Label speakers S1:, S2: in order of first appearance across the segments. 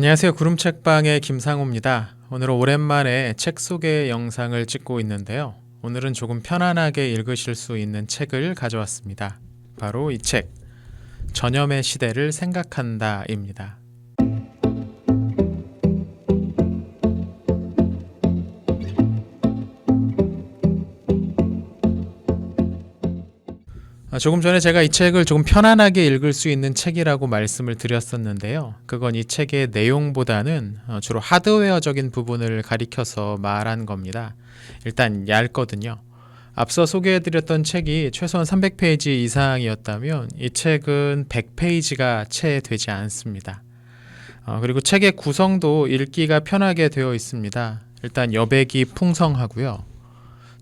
S1: 안녕하세요. 구름책방의 김상호입니다. 오늘은 오랜만에 책 소개 영상을 찍고 있는데요. 오늘은 조금 편안하게 읽으실 수 있는 책을 가져왔습니다. 바로 이 책, 전염의 시대를 생각한다입니다. 조금 전에 제가 이 책을 조금 편안하게 읽을 수 있는 책이라고 말씀을 드렸었는데요. 그건 이 책의 내용보다는 주로 하드웨어적인 부분을 가리켜서 말한 겁니다. 일단 얇거든요. 앞서 소개해드렸던 책이 최소한 300페이지 이상이었다면 이 책은 100페이지가 채 되지 않습니다. 그리고 책의 구성도 읽기가 편하게 되어 있습니다. 일단 여백이 풍성하고요.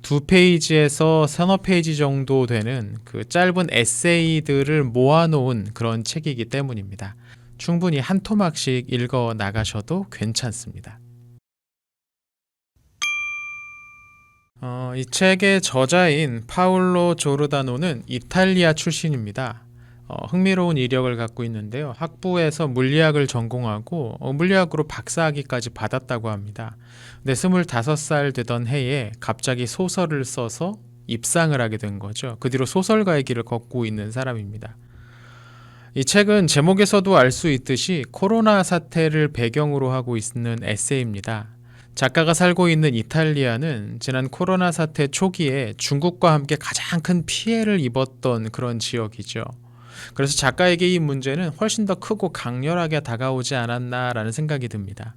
S1: 2페이지에서 서너 페이지 정도 되는 그 짧은 에세이들을 모아놓은 그런 책이기 때문입니다. 충분히 한 토막씩 읽어 나가셔도 괜찮습니다. 이 책의 저자인 파울로 조르다노는 이탈리아 출신입니다. 흥미로운 이력을 갖고 있는데요. 학부에서 물리학을 전공하고 물리학으로 박사학위까지 받았다고 합니다. 근데 25살 되던 해에 갑자기 소설을 써서 입상을 하게 된 거죠. 그 뒤로 소설가의 길을 걷고 있는 사람입니다. 이 책은 제목에서도 알 수 있듯이 코로나 사태를 배경으로 하고 있는 에세이입니다. 작가가 살고 있는 이탈리아는 지난 코로나 사태 초기에 중국과 함께 가장 큰 피해를 입었던 그런 지역이죠. 그래서 작가에게 이 문제는 훨씬 더 크고 강렬하게 다가오지 않았나라는 생각이 듭니다.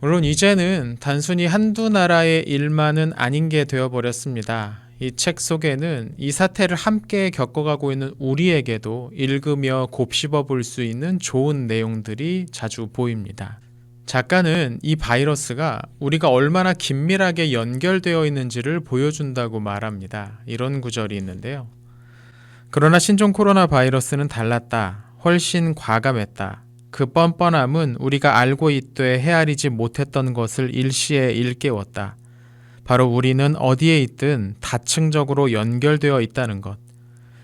S1: 물론 이제는 단순히 한두 나라의 일만은 아닌 게 되어버렸습니다. 이 책 속에는 이 사태를 함께 겪어가고 있는 우리에게도 읽으며 곱씹어 볼 수 있는 좋은 내용들이 자주 보입니다. 작가는 이 바이러스가 우리가 얼마나 긴밀하게 연결되어 있는지를 보여준다고 말합니다. 이런 구절이 있는데요. 그러나 신종 코로나 바이러스는 달랐다. 훨씬 과감했다. 그 뻔뻔함은 우리가 알고 있되 헤아리지 못했던 것을 일시에 일깨웠다. 바로 우리는 어디에 있든 다층적으로 연결되어 있다는 것.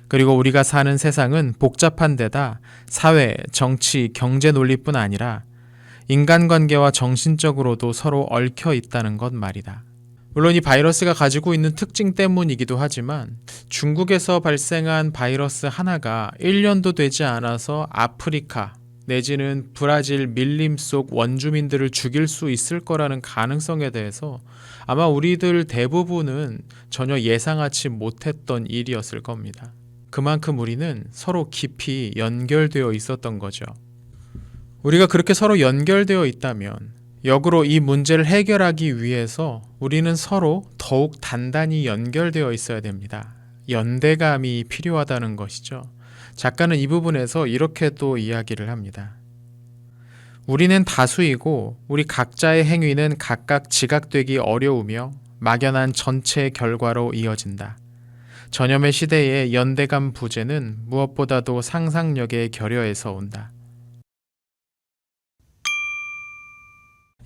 S1: 그리고 우리가 사는 세상은 복잡한 데다 사회, 정치, 경제 논리뿐 아니라 인간관계와 정신적으로도 서로 얽혀 있다는 것 말이다. 물론 이 바이러스가 가지고 있는 특징 때문이기도 하지만 중국에서 발생한 바이러스 하나가 1년도 되지 않아서 아프리카 내지는 브라질 밀림 속 원주민들을 죽일 수 있을 거라는 가능성에 대해서 아마 우리들 대부분은 전혀 예상하지 못했던 일이었을 겁니다. 그만큼 우리는 서로 깊이 연결되어 있었던 거죠. 우리가 그렇게 서로 연결되어 있다면 역으로 이 문제를 해결하기 위해서 우리는 서로 더욱 단단히 연결되어 있어야 됩니다. 연대감이 필요하다는 것이죠. 작가는 이 부분에서 이렇게 또 이야기를 합니다. 우리는 다수이고 우리 각자의 행위는 각각 지각되기 어려우며 막연한 전체 결과로 이어진다. 전염의 시대의 연대감 부재는 무엇보다도 상상력의 결여에서 온다.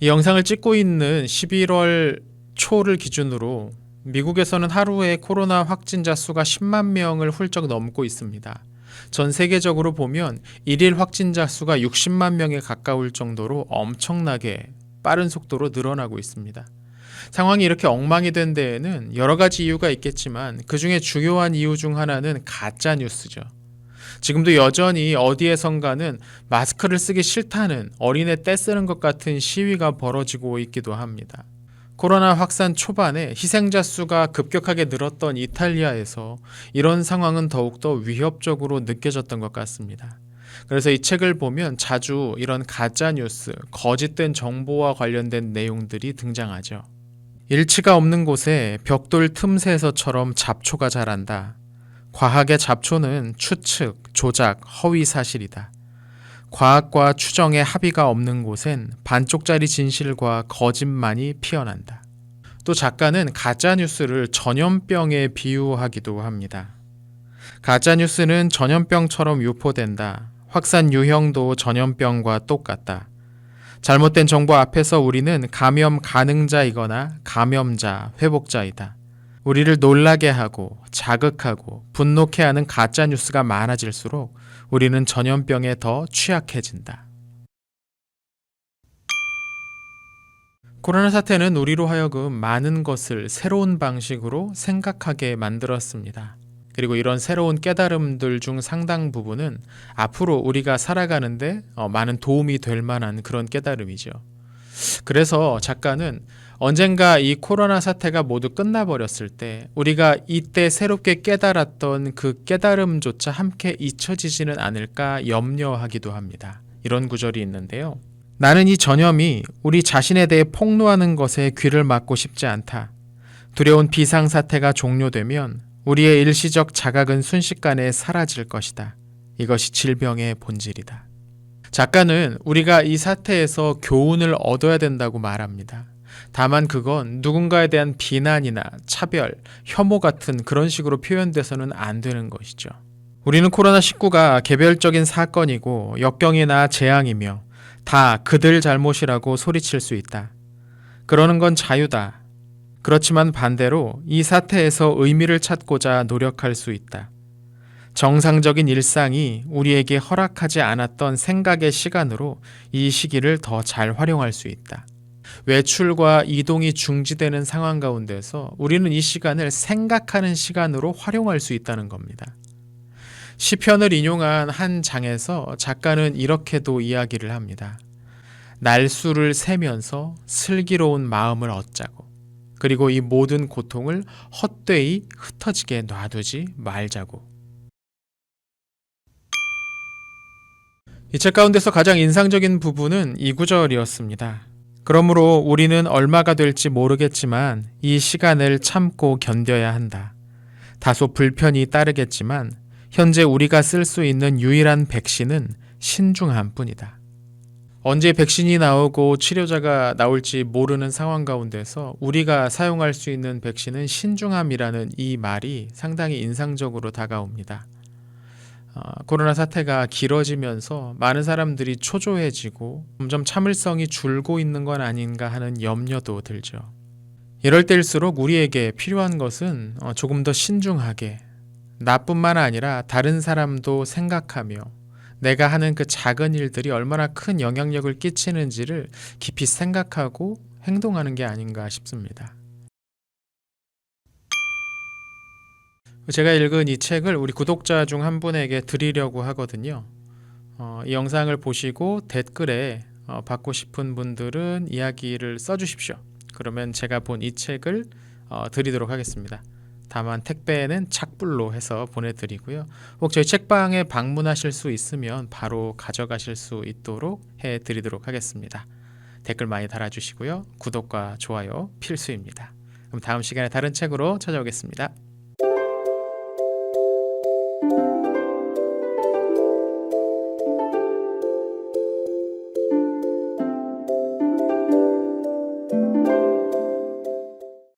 S1: 이 영상을 찍고 있는 11월 초를 기준으로 미국에서는 하루에 코로나 확진자 수가 10만 명을 훌쩍 넘고 있습니다. 전 세계적으로 보면 일일 확진자 수가 60만 명에 가까울 정도로 엄청나게 빠른 속도로 늘어나고 있습니다. 상황이 이렇게 엉망이 된 데에는 여러 가지 이유가 있겠지만 그 중에 중요한 이유 중 하나는 가짜 뉴스죠. 지금도 여전히 어디에선가는 마스크를 쓰기 싫다는 어린애 떼쓰는 것 같은 시위가 벌어지고 있기도 합니다. 코로나 확산 초반에 희생자 수가 급격하게 늘었던 이탈리아에서 이런 상황은 더욱더 위협적으로 느껴졌던 것 같습니다. 그래서 이 책을 보면 자주 이런 가짜뉴스, 거짓된 정보와 관련된 내용들이 등장하죠. 일치가 없는 곳에 벽돌 틈새에서처럼 잡초가 자란다. 과학의 잡초는 추측, 조작, 허위 사실이다. 과학과 추정의 합의가 없는 곳엔 반쪽짜리 진실과 거짓만이 피어난다. 또 작가는 가짜뉴스를 전염병에 비유하기도 합니다. 가짜뉴스는 전염병처럼 유포된다. 확산 유형도 전염병과 똑같다. 잘못된 정보 앞에서 우리는 감염 가능자이거나 감염자, 회복자이다. 우리를 놀라게 하고 자극하고 분노케 하는 가짜뉴스가 많아질수록 우리는 전염병에 더 취약해진다. 코로나 사태는 우리로 하여금 많은 것을 새로운 방식으로 생각하게 만들었습니다. 그리고 이런 새로운 깨달음들 중 상당 부분은 앞으로 우리가 살아가는데 많은 도움이 될 만한 그런 깨달음이죠. 그래서 작가는 언젠가 이 코로나 사태가 모두 끝나버렸을 때 우리가 이때 새롭게 깨달았던 그 깨달음조차 함께 잊혀지지는 않을까 염려하기도 합니다. 이런 구절이 있는데요. 나는 이 전염이 우리 자신에 대해 폭로하는 것에 귀를 막고 싶지 않다. 두려운 비상사태가 종료되면 우리의 일시적 자각은 순식간에 사라질 것이다. 이것이 질병의 본질이다. 작가는 우리가 이 사태에서 교훈을 얻어야 된다고 말합니다. 다만 그건 누군가에 대한 비난이나 차별, 혐오 같은 그런 식으로 표현돼서는 안 되는 것이죠. 우리는 코로나19가 개별적인 사건이고 역경이나 재앙이며 다 그들 잘못이라고 소리칠 수 있다. 그러는 건 자유다. 그렇지만 반대로 이 사태에서 의미를 찾고자 노력할 수 있다. 정상적인 일상이 우리에게 허락하지 않았던 생각의 시간으로 이 시기를 더 잘 활용할 수 있다. 외출과 이동이 중지되는 상황 가운데서 우리는 이 시간을 생각하는 시간으로 활용할 수 있다는 겁니다. 시편을 인용한 한 장에서 작가는 이렇게도 이야기를 합니다. 날수를 세면서 슬기로운 마음을 얻자고, 그리고 이 모든 고통을 헛되이 흩어지게 놔두지 말자고. 이 책 가운데서 가장 인상적인 부분은 이 구절이었습니다. 그러므로 우리는 얼마가 될지 모르겠지만 이 시간을 참고 견뎌야 한다. 다소 불편이 따르겠지만 현재 우리가 쓸 수 있는 유일한 백신은 신중함 뿐이다. 언제 백신이 나오고 치료자가 나올지 모르는 상황 가운데서 우리가 사용할 수 있는 백신은 신중함이라는 이 말이 상당히 인상적으로 다가옵니다. 코로나 사태가 길어지면서 많은 사람들이 초조해지고 점점 참을성이 줄고 있는 건 아닌가 하는 염려도 들죠. 이럴 때일수록 우리에게 필요한 것은 조금 더 신중하게, 나뿐만 아니라 다른 사람도 생각하며 내가 하는 그 작은 일들이 얼마나 큰 영향력을 끼치는지를 깊이 생각하고 행동하는 게 아닌가 싶습니다. 제가 읽은 이 책을 우리 구독자 중 한 분에게 드리려고 하거든요. 이 영상을 보시고 댓글에 받고 싶은 분들은 이야기를 써주십시오. 그러면 제가 본 이 책을 드리도록 하겠습니다. 다만 택배는 착불로 해서 보내드리고요. 혹 저희 책방에 방문하실 수 있으면 바로 가져가실 수 있도록 해드리도록 하겠습니다. 댓글 많이 달아주시고요. 구독과 좋아요 필수입니다. 그럼 다음 시간에 다른 책으로 찾아오겠습니다.